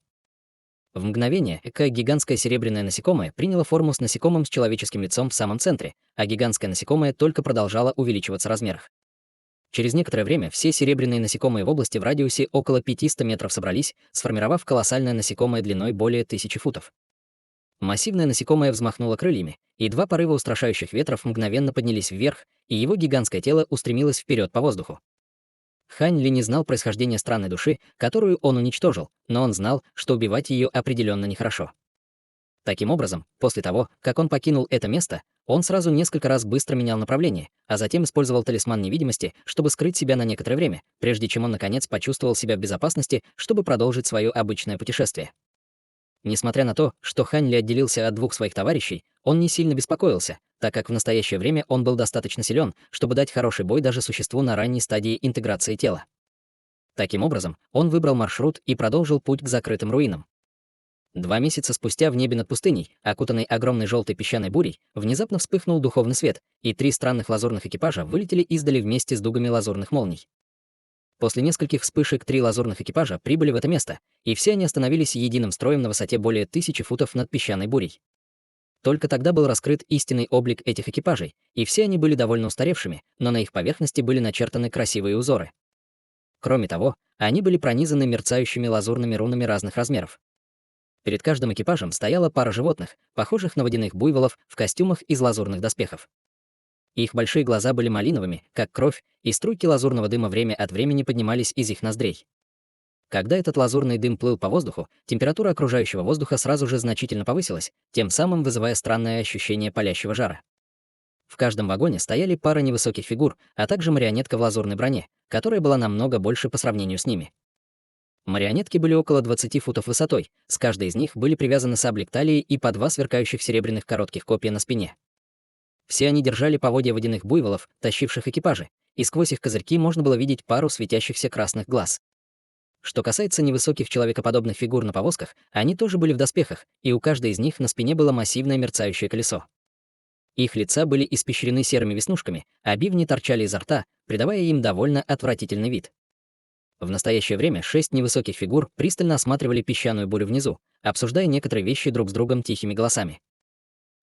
В мгновение гигантское серебряное насекомое приняло форму с насекомым с человеческим лицом в самом центре, а гигантское насекомое только продолжало увеличиваться в размерах. Через некоторое время все серебряные насекомые в области в радиусе около 500 метров собрались, сформировав колоссальное насекомое длиной более 1000 футов. Массивное насекомое взмахнуло крыльями, и два порыва устрашающих ветров мгновенно поднялись вверх, и его гигантское тело устремилось вперед по воздуху. Ханьли не знал происхождения странной души, которую он уничтожил, но он знал, что убивать ее определенно нехорошо. Таким образом, после того, как он покинул это место, он сразу несколько раз быстро менял направление, а затем использовал талисман невидимости, чтобы скрыть себя на некоторое время, прежде чем он наконец почувствовал себя в безопасности, чтобы продолжить свое обычное путешествие. Несмотря на то, что Хань Ли отделился от двух своих товарищей, он не сильно беспокоился, так как в настоящее время он был достаточно силен, чтобы дать хороший бой даже существу на ранней стадии интеграции тела. Таким образом, он выбрал маршрут и продолжил путь к закрытым руинам. 2 месяца спустя в небе над пустыней, окутанной огромной желтой песчаной бурей, внезапно вспыхнул духовный свет, и 3 странных лазурных экипажа вылетели издали вместе с дугами лазурных молний. После нескольких вспышек 3 лазурных экипажа прибыли в это место, и все они остановились единым строем на высоте более 1000 футов над песчаной бурей. Только тогда был раскрыт истинный облик этих экипажей, и все они были довольно устаревшими, но на их поверхности были начертаны красивые узоры. Кроме того, они были пронизаны мерцающими лазурными рунами разных размеров. Перед каждым экипажем стояла пара животных, похожих на водяных буйволов в костюмах из лазурных доспехов. Их большие глаза были малиновыми, как кровь, и струйки лазурного дыма время от времени поднимались из их ноздрей. Когда этот лазурный дым плыл по воздуху, температура окружающего воздуха сразу же значительно повысилась, тем самым вызывая странное ощущение палящего жара. В каждом вагоне стояли пара невысоких фигур, а также марионетка в лазурной броне, которая была намного больше по сравнению с ними. Марионетки были около 20 футов высотой, с каждой из них были привязаны сабли к талии и по 2 сверкающих серебряных коротких копья на спине. Все они держали поводья водяных буйволов, тащивших экипажи, и сквозь их козырьки можно было видеть пару светящихся красных глаз. Что касается невысоких человекоподобных фигур на повозках, они тоже были в доспехах, и у каждой из них на спине было массивное мерцающее колесо. Их лица были испещрены серыми веснушками, а бивни торчали изо рта, придавая им довольно отвратительный вид. В настоящее время 6 невысоких фигур пристально осматривали песчаную бурю внизу, обсуждая некоторые вещи друг с другом тихими голосами.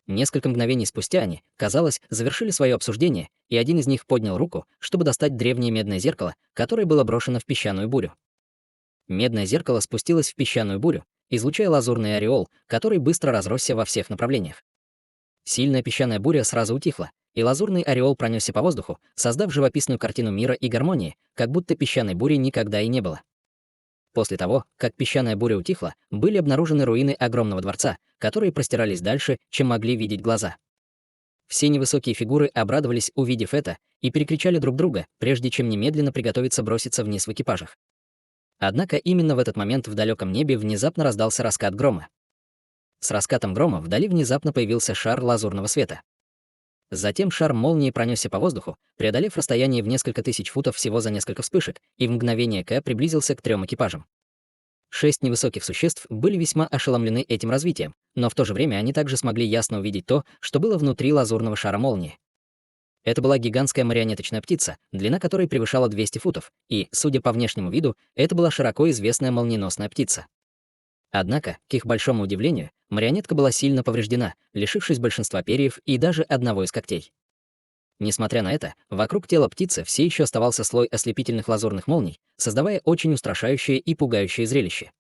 Несколько мгновений спустя они, казалось, завершили свое обсуждение, и один из них поднял руку, чтобы достать древнее медное зеркало, которое было брошено в песчаную бурю. Медное зеркало спустилось в песчаную бурю, излучая лазурный ореол, который быстро разросся во всех направлениях. Сильная песчаная буря сразу утихла, и лазурный ореол пронесся по воздуху, создав живописную картину мира и гармонии, как будто песчаной бури никогда и не было. После того, как песчаная буря утихла, были обнаружены руины огромного дворца, которые простирались дальше, чем могли видеть глаза. Все невысокие фигуры обрадовались, увидев это, и перекричали друг друга, прежде чем немедленно приготовиться броситься вниз в экипажах. Однако именно в этот момент в далеком небе внезапно раздался раскат грома. С раскатом грома вдали внезапно появился шар лазурного света. Затем шар молнии пронесся по воздуху, преодолев расстояние в несколько тысяч футов всего за несколько вспышек, и в мгновение ока приблизился к 3 экипажам. 6 невысоких существ были весьма ошеломлены этим развитием, но в то же время они также смогли ясно увидеть то, что было внутри лазурного шара молнии. Это была гигантская марионеточная птица, длина которой превышала 200 футов, и, судя по внешнему виду, это была широко известная молниеносная птица. Однако, к их большому удивлению, марионетка была сильно повреждена, лишившись большинства перьев и даже одного из когтей. Несмотря на это, вокруг тела птицы все еще оставался слой ослепительных лазурных молний, создавая очень устрашающее и пугающее зрелище.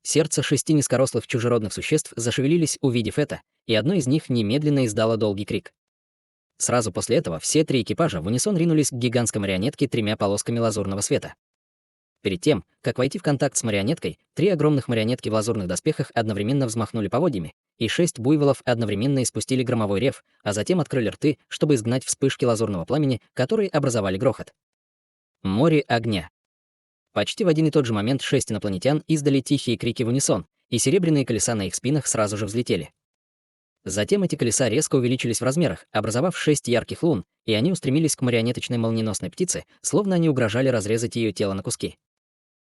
Сердца 6 низкорослых чужеродных существ зашевелились, увидев это, и одно из них немедленно издало долгий крик. Сразу после этого все 3 экипажа в унисон ринулись к гигантской марионетке 3 полосками лазурного света. Перед тем, как войти в контакт с марионеткой, 3 огромных марионетки в лазурных доспехах одновременно взмахнули поводьями, и 6 буйволов одновременно испустили громовой рев, а затем открыли рты, чтобы изгнать вспышки лазурного пламени, которые образовали грохот. Море огня. Почти в один и тот же момент 6 инопланетян издали тихие крики в унисон, и серебряные колеса на их спинах сразу же взлетели. Затем эти колеса резко увеличились в размерах, образовав 6 ярких лун, и они устремились к марионеточной молниеносной птице, словно они угрожали разрезать ее тело на куски.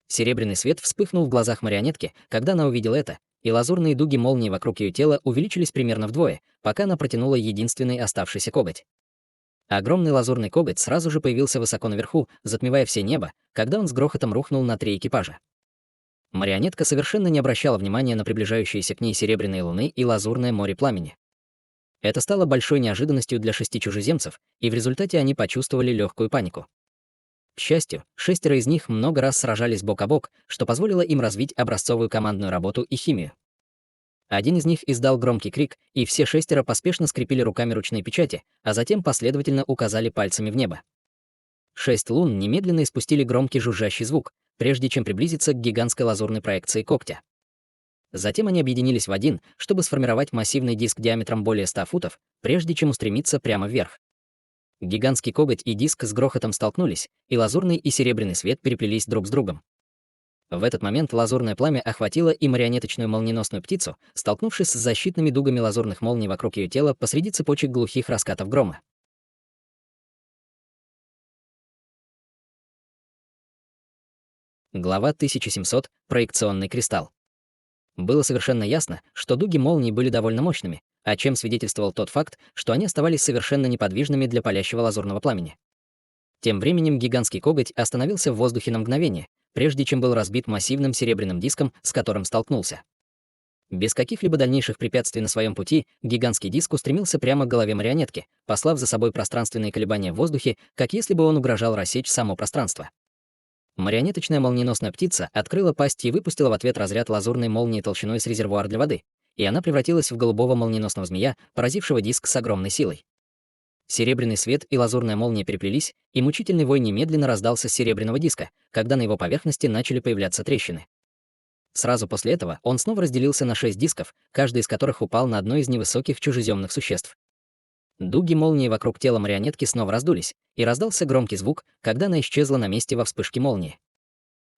Серебряный свет вспыхнул в глазах марионетки, когда она увидела это, и лазурные дуги молнии вокруг ее тела увеличились примерно вдвое, пока она протянула единственный оставшийся коготь. Огромный лазурный коготь сразу же появился высоко наверху, затмевая все небо, когда он с грохотом рухнул на 3 экипажа. Марионетка совершенно не обращала внимания на приближающиеся к ней серебряные луны и лазурное море пламени. Это стало большой неожиданностью для 6 чужеземцев, и в результате они почувствовали легкую панику. К счастью, 6 из них много раз сражались бок о бок, что позволило им развить образцовую командную работу и химию. Один из них издал громкий крик, и все 6 поспешно скрепили руками ручные печати, а затем последовательно указали пальцами в небо. 6 лун немедленно испустили громкий жужжащий звук, прежде чем приблизиться к гигантской лазурной проекции когтя. Затем они объединились в один, чтобы сформировать массивный диск диаметром более 100 футов, прежде чем устремиться прямо вверх. Гигантский коготь и диск с грохотом столкнулись, и лазурный и серебряный свет переплелись друг с другом. В этот момент лазурное пламя охватило и марионеточную молниеносную птицу, столкнувшись с защитными дугами лазурных молний вокруг ее тела посреди цепочек глухих раскатов грома. Глава 1700. Проекционный кристалл. Было совершенно ясно, что дуги молний были довольно мощными, о чем свидетельствовал тот факт, что они оставались совершенно неподвижными для палящего лазурного пламени. Тем временем гигантский коготь остановился в воздухе на мгновение, прежде чем был разбит массивным серебряным диском, с которым столкнулся. Без каких-либо дальнейших препятствий на своем пути гигантский диск устремился прямо к голове марионетки, послав за собой пространственные колебания в воздухе, как если бы он угрожал рассечь само пространство. Марионеточная молниеносная птица открыла пасть и выпустила в ответ разряд лазурной молнии толщиной с резервуар для воды, и она превратилась в голубого молниеносного змея, поразившего диск с огромной силой. Серебряный свет и лазурная молния переплелись, и мучительный вой немедленно раздался с серебряного диска, когда на его поверхности начали появляться трещины. Сразу после этого он снова разделился на 6 дисков, каждый из которых упал на одно из невысоких чужеземных существ. Дуги молнии вокруг тела марионетки снова раздулись, и раздался громкий звук, когда она исчезла на месте во вспышке молнии.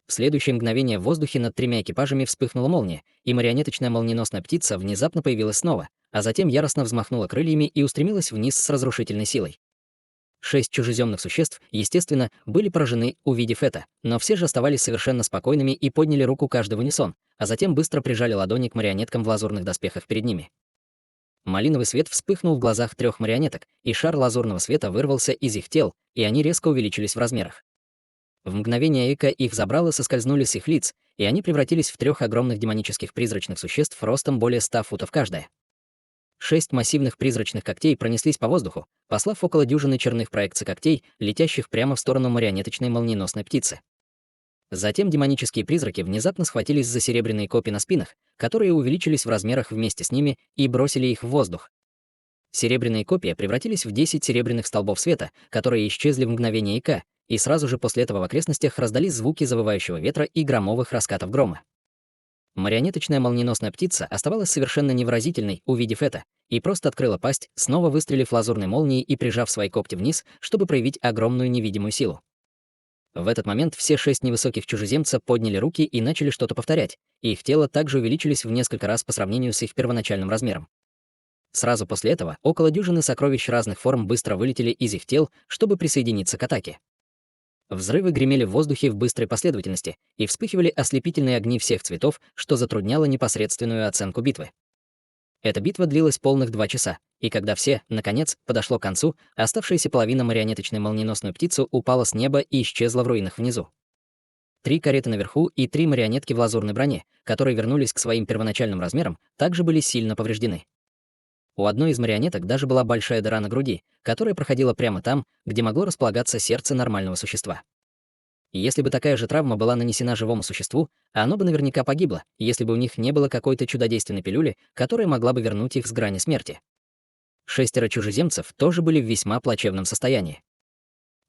В следующее мгновение в воздухе над 3 экипажами вспыхнула молния, и марионеточная молниеносная птица внезапно появилась снова, а затем яростно взмахнула крыльями и устремилась вниз с разрушительной силой. 6 чужеземных существ, естественно, были поражены, увидев это, но все же оставались совершенно спокойными и подняли руку каждый в унисон, а затем быстро прижали ладони к марионеткам в лазурных доспехах перед ними. Малиновый свет вспыхнул в глазах 3 марионеток, и шар лазурного света вырвался из их тел, и они резко увеличились в размерах. В мгновение ока их забрало соскользнули с их лиц, и они превратились в 3 огромных демонических призрачных существ ростом более 100 футов каждая. 6 массивных призрачных когтей пронеслись по воздуху, послав около дюжины черных проекций когтей, летящих прямо в сторону марионеточной молниеносной птицы. Затем демонические призраки внезапно схватились за серебряные копья на спинах, которые увеличились в размерах вместе с ними и бросили их в воздух. Серебряные копья превратились в 10 серебряных столбов света, которые исчезли в мгновение ока, и сразу же после этого в окрестностях раздались звуки завывающего ветра и громовых раскатов грома. Марионеточная молниеносная птица оставалась совершенно невыразительной, увидев это, и просто открыла пасть, снова выстрелив лазурной молнией и прижав свои когти вниз, чтобы проявить огромную невидимую силу. В этот момент все 6 невысоких чужеземца подняли руки и начали что-то повторять, и их тело также увеличились в несколько раз по сравнению с их первоначальным размером. Сразу после этого около дюжины сокровищ разных форм быстро вылетели из их тел, чтобы присоединиться к атаке. Взрывы гремели в воздухе в быстрой последовательности, и вспыхивали ослепительные огни всех цветов, что затрудняло непосредственную оценку битвы. Эта битва длилась полных 2 часа, и когда все, наконец, подошло к концу, оставшаяся половина марионеточной молниеносной птицы упала с неба и исчезла в руинах внизу. 3 кареты наверху и 3 марионетки в лазурной броне, которые вернулись к своим первоначальным размерам, также были сильно повреждены. У одной из марионеток даже была большая дыра на груди, которая проходила прямо там, где могло располагаться сердце нормального существа. Если бы такая же травма была нанесена живому существу, оно бы наверняка погибло, если бы у них не было какой-то чудодейственной пилюли, которая могла бы вернуть их с грани смерти. 6 чужеземцев тоже были в весьма плачевном состоянии.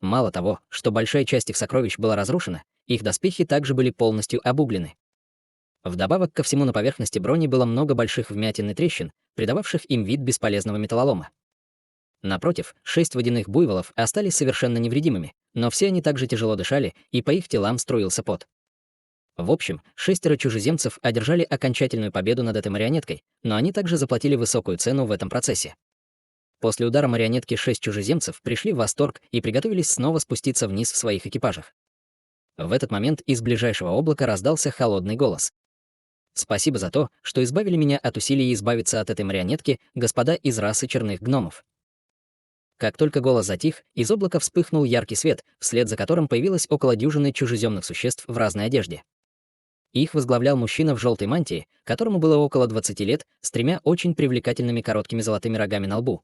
Мало того, что большая часть их сокровищ была разрушена, их доспехи также были полностью обуглены. Вдобавок ко всему на поверхности брони было много больших вмятин и трещин, придававших им вид бесполезного металлолома. Напротив, 6 водяных буйволов остались совершенно невредимыми, но все они также тяжело дышали, и по их телам струился пот. В общем, 6 чужеземцев одержали окончательную победу над этой марионеткой, но они также заплатили высокую цену в этом процессе. После удара марионетки 6 чужеземцев пришли в восторг и приготовились снова спуститься вниз в своих экипажах. В этот момент из ближайшего облака раздался холодный голос. «Спасибо за то, что избавили меня от усилий избавиться от этой марионетки, господа из расы черных гномов». Как только голос затих, из облака вспыхнул яркий свет, вслед за которым появилось около дюжины чужеземных существ в разной одежде. Их возглавлял мужчина в желтой мантии, которому было около 20 лет, с 3 очень привлекательными короткими золотыми рогами на лбу.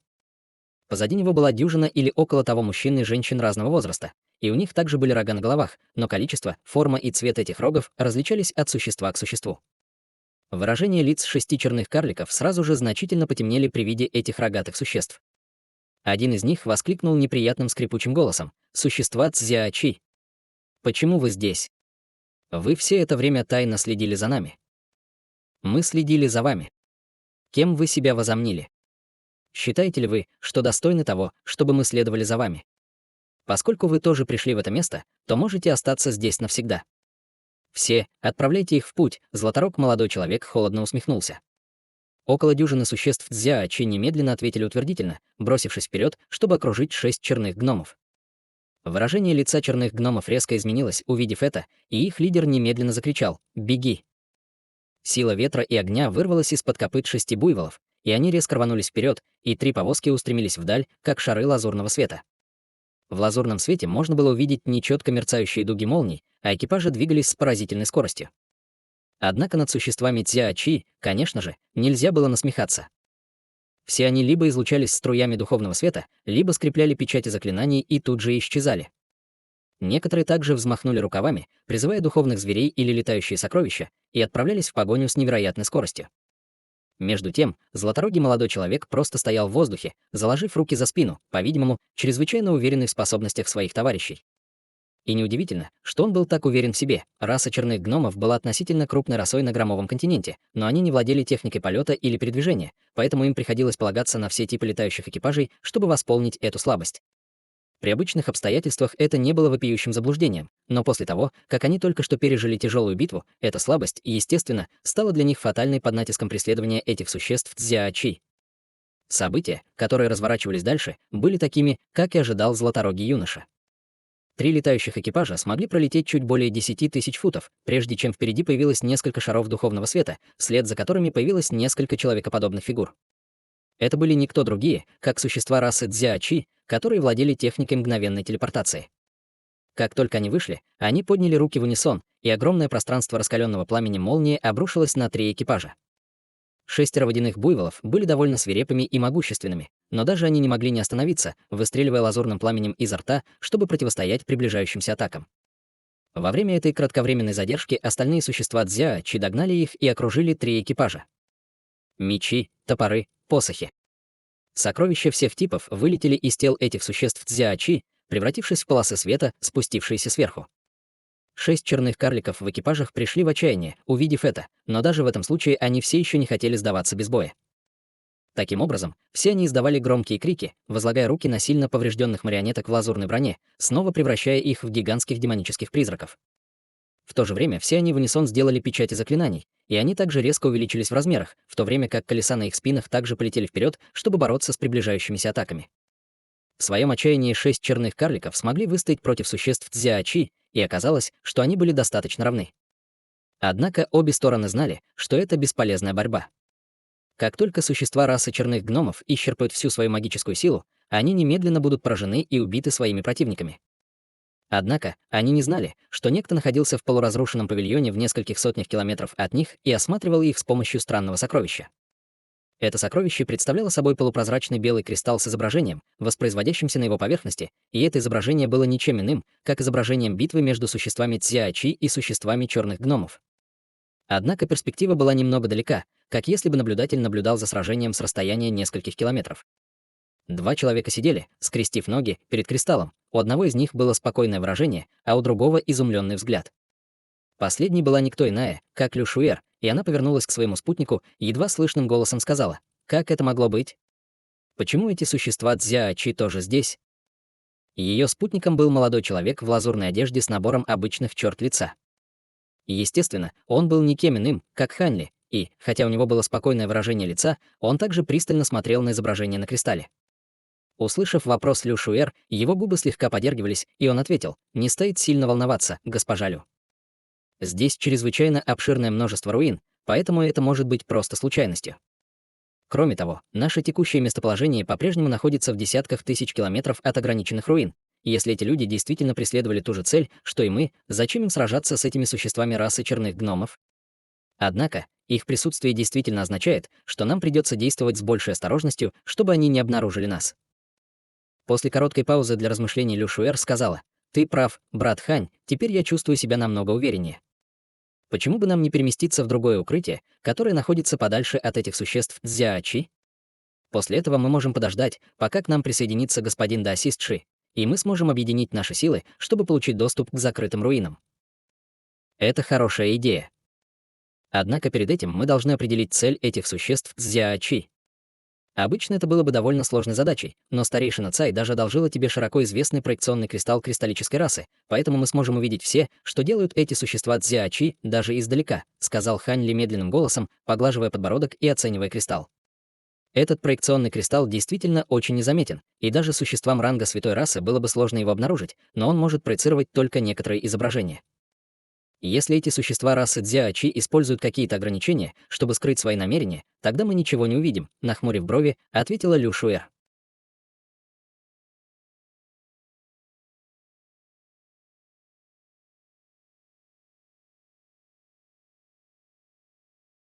Позади него была дюжина или около того мужчин и женщин разного возраста, и у них также были рога на головах, но количество, форма и цвет этих рогов различались от существа к существу. Выражения лиц 6 черных карликов сразу же значительно потемнели при виде этих рогатых существ. Один из них воскликнул неприятным скрипучим голосом: «Существа Цзяочи! Почему вы здесь? Вы все это время тайно следили за нами». Мы следили за вами. Кем вы себя возомнили? Считаете ли вы, что достойны того, чтобы мы следовали за вами? Поскольку вы тоже пришли в это место, то можете остаться здесь навсегда. Все, отправляйте их в путь, Златорог молодой человек холодно усмехнулся. Около дюжины существ Цзяочи немедленно ответили утвердительно, бросившись вперед, чтобы окружить 6 черных гномов. Выражение лица черных гномов резко изменилось, увидев это, и их лидер немедленно закричал «Беги!». Сила ветра и огня вырвалась из-под копыт 6 буйволов, и они резко рванулись вперед, и 3 повозки устремились вдаль, как шары лазурного света. В лазурном свете можно было увидеть нечетко мерцающие дуги молний, а экипажи двигались с поразительной скоростью. Однако над существами Цзяочи, конечно же, нельзя было насмехаться. Все они либо излучались струями духовного света, либо скрепляли печати заклинаний и тут же исчезали. Некоторые также взмахнули рукавами, призывая духовных зверей или летающие сокровища, и отправлялись в погоню с невероятной скоростью. Между тем, златорогий молодой человек просто стоял в воздухе, заложив руки за спину, по-видимому, чрезвычайно уверенный в способностях своих товарищей. И неудивительно, что он был так уверен в себе. Раса черных гномов была относительно крупной расой на громовом континенте, но они не владели техникой полета или передвижения, поэтому им приходилось полагаться на все типы летающих экипажей, чтобы восполнить эту слабость. При обычных обстоятельствах это не было вопиющим заблуждением, но после того, как они только что пережили тяжелую битву, эта слабость, естественно, стала для них фатальной под натиском преследования этих существ Цзяочи. События, которые разворачивались дальше, были такими, как и ожидал златорогий юноша. 3 летающих экипажа смогли пролететь чуть более 10 тысяч футов, прежде чем впереди появилось несколько шаров духовного света, вслед за которыми появилось несколько человекоподобных фигур. Это были никто другие, как существа расы Цзяочи, которые владели техникой мгновенной телепортации. Как только они вышли, они подняли руки в унисон, и огромное пространство раскаленного пламени молнии обрушилось на 3 экипажа. 6 водяных буйволов были довольно свирепыми и могущественными, но даже они не могли не остановиться, выстреливая лазурным пламенем изо рта, чтобы противостоять приближающимся атакам. Во время этой кратковременной задержки остальные существа Цзяочи догнали их и окружили 3 экипажа. Мечи, топоры, посохи. Сокровища всех типов вылетели из тел этих существ Цзяочи, превратившись в полосы света, спустившиеся сверху. 6 черных карликов в экипажах пришли в отчаяние, увидев это, но даже в этом случае они все еще не хотели сдаваться без боя. Таким образом, все они издавали громкие крики, возлагая руки на сильно поврежденных марионеток в лазурной броне, снова превращая их в гигантских демонических призраков. В то же время все они в унисон сделали печати заклинаний, и они также резко увеличились в размерах, в то время как колеса на их спинах также полетели вперед, чтобы бороться с приближающимися атаками. В своем отчаянии 6 черных карликов смогли выстоять против существ Цзяочи, и оказалось, что они были достаточно равны. Однако обе стороны знали, что это бесполезная борьба. Как только существа расы черных гномов исчерпают всю свою магическую силу, они немедленно будут поражены и убиты своими противниками. Однако они не знали, что некто находился в полуразрушенном павильоне в нескольких сотнях километров от них и осматривал их с помощью странного сокровища. Это сокровище представляло собой полупрозрачный белый кристалл с изображением, воспроизводящимся на его поверхности, и это изображение было ничем иным, как изображением битвы между существами Цзяочи и существами черных гномов. Однако перспектива была немного далека, как если бы наблюдатель наблюдал за сражением с расстояния нескольких километров. 2 человека сидели, скрестив ноги, перед кристаллом. У одного из них было спокойное выражение, а у другого — изумленный взгляд. Последней была никто иная, как Лю Шуэр, и она повернулась к своему спутнику и едва слышным голосом сказала: «Как это могло быть? Почему эти существа Цзяочи тоже здесь?» Ее спутником был молодой человек в лазурной одежде с набором обычных черт лица. И, естественно, он был никем иным, как Ханли, и, хотя у него было спокойное выражение лица, он также пристально смотрел на изображение на кристалле. Услышав вопрос Лю Шуэр, его губы слегка подергивались, и он ответил: «Не стоит сильно волноваться, госпожа Лю. Здесь чрезвычайно обширное множество руин, поэтому это может быть просто случайностью. Кроме того, наше текущее местоположение по-прежнему находится в десятках тысяч километров от ограниченных руин. И если эти люди действительно преследовали ту же цель, что и мы, зачем им сражаться с этими существами расы черных гномов? Однако, их присутствие действительно означает, что нам придется действовать с большей осторожностью, чтобы они не обнаружили нас». После короткой паузы для размышлений Лю Шуэр сказала: «Ты прав, брат Хань, теперь я чувствую себя намного увереннее. Почему бы нам не переместиться в другое укрытие, которое находится подальше от этих существ Цзяочи? После этого мы можем подождать, пока к нам присоединится господин Даосист Ши, и мы сможем объединить наши силы, чтобы получить доступ к закрытым руинам». Это хорошая идея. Однако перед этим мы должны определить цель этих существ Цзяочи. Обычно это было бы довольно сложной задачей, но старейшина Цай даже одолжила тебе широко известный проекционный кристалл кристаллической расы, поэтому мы сможем увидеть все, что делают эти существа Цзяочи даже издалека, сказал Хань Ли медленным голосом, поглаживая подбородок и оценивая кристалл. Этот проекционный кристалл действительно очень незаметен, и даже существам ранга святой расы было бы сложно его обнаружить, но он может проецировать только некоторые изображения. Если эти существа расы Дзяочи используют какие-то ограничения, чтобы скрыть свои намерения, тогда мы ничего не увидим, нахмурив брови, ответила Лю Шуэр.